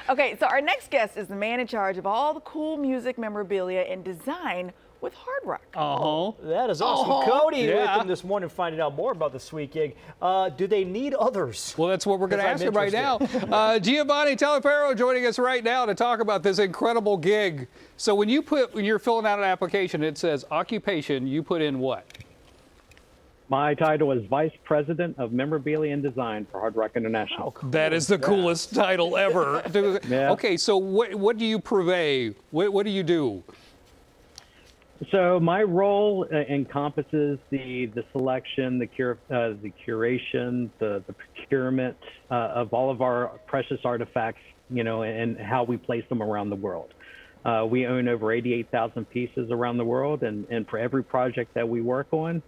Okay, so our next guest is the man in charge of all the cool music memorabilia and design with Hard Rock. That is awesome. Cody with him this morning finding out more about the sweet gig. Do they need others? Well, that's what we're going to ask him right now. Giovanni Taliaferro joining us right now to talk about this incredible gig. So when you're filling out an application, it says occupation, you put in what? My title is Vice President of Memorabilia and Design for Hard Rock International. How cool that is the coolest title ever. Yeah. Okay, so what do you purvey? What do you do? So my role encompasses the selection, the curation, the procurement of all of our precious artifacts, and how we place them around the world. We own over 88,000 pieces around the world, and for every project that we work on,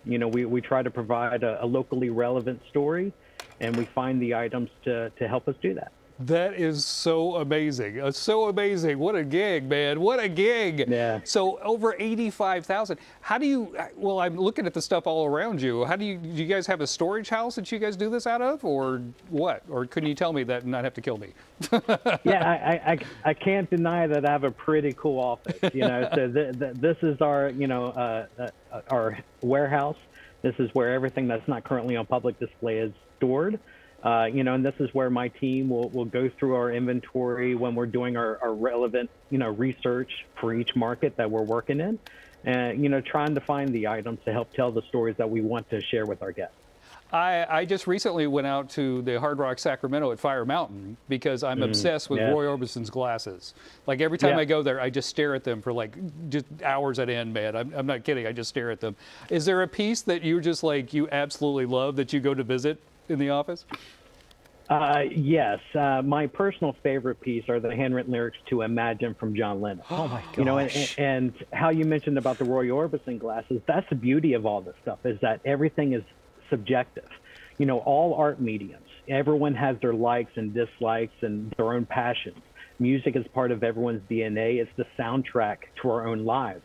we try to provide a locally relevant story, and we find the items to help us do that. That is so amazing. So amazing. What a gig, man. What a gig. Yeah. So over 85,000. How do you, well, I'm looking at the stuff all around you. Do you guys have a storage house that you guys do this out of, or what? Or couldn't you tell me that and not have to kill me? Yeah, I can't deny that I have a pretty cool office. So this is our, our warehouse. This is where everything that's not currently on public display is stored. And this is where my team will go through our inventory when we're doing our relevant, research for each market that we're working in, and, trying to find the items to help tell the stories that we want to share with our guests. I just recently went out to the Hard Rock Sacramento at Fire Mountain because I'm obsessed with Roy Orbison's glasses. Like every time I go there, I just stare at them for like just hours at end, man. I'm not kidding. I just stare at them. Is there a piece that you just like, you absolutely love that you go to visit in the office? Yes. My personal favorite piece are the handwritten lyrics to Imagine from John Lennon. Oh my gosh. And how you mentioned about the Roy Orbison glasses, that's the beauty of all this stuff, is that everything is subjective. All art mediums, everyone has their likes and dislikes and their own passions. Music is part of everyone's DNA. It's the soundtrack to our own lives.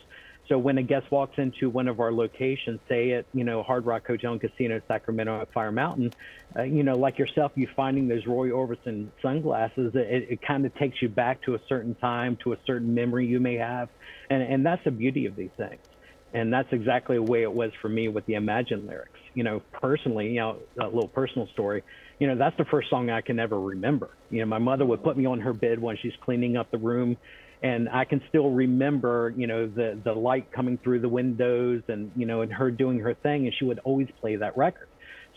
So when a guest walks into one of our locations, say at, Hard Rock Hotel and Casino Sacramento at Fire Mountain, like yourself, you finding those Roy Orbison sunglasses, it kind of takes you back to a certain time, to a certain memory you may have. And that's the beauty of these things. And that's exactly the way it was for me with the Imagine lyrics. Personally, a little personal story, that's the first song I can ever remember. My mother would put me on her bed when she's cleaning up the room, and I can still remember, the light coming through the windows and, and her doing her thing, and she would always play that record.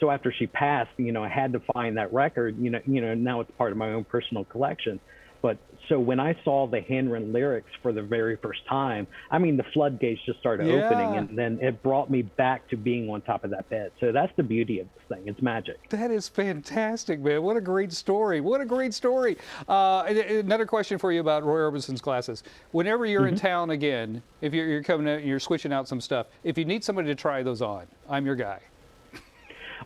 So after she passed, I had to find that record, now it's part of my own personal collection. But so when I saw the handwritten lyrics for the very first time, the floodgates just started opening, and then it brought me back to being on top of that bed. So that's the beauty of this thing. It's magic. That is fantastic, man. What a great story. What a great story. Another question for you about Roy Orbison's glasses. Whenever you're in town again, if you're coming out and you're switching out some stuff, if you need somebody to try those on, I'm your guy.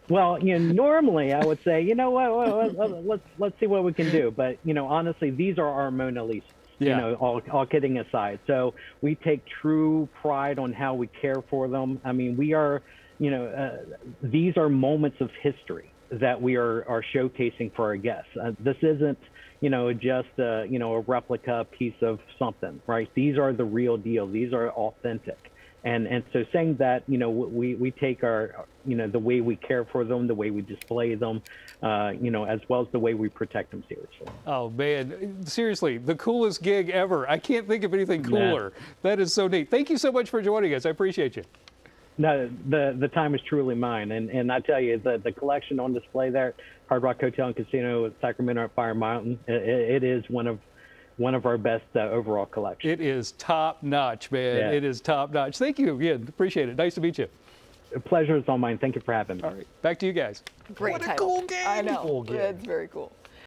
Well, normally I would say, let's see what we can do. But, honestly, these are our Mona Lisas, all kidding aside. So we take true pride on how we care for them. We are, these are moments of history that we are showcasing for our guests. This isn't, just, a replica piece of something, right? These are the real deal. These are authentic. And so saying that, we take our, the way we care for them, the way we display them, as well as the way we protect them seriously. Oh, man. Seriously, the coolest gig ever. I can't think of anything cooler. That is so neat. Thank you so much for joining us. I appreciate you. No, the time is truly mine. And I tell you, the collection on display there at Hard Rock Hotel and Casino at Sacramento at Fire Mountain, it is one of our best overall collections. It is top notch, man. Yeah. It is top notch. Thank you again. Appreciate it. Nice to meet you. The pleasure is all mine. Thank you for having me. All right. Back to you guys. Great what title. A cool game. I know. Cool game. It's very cool.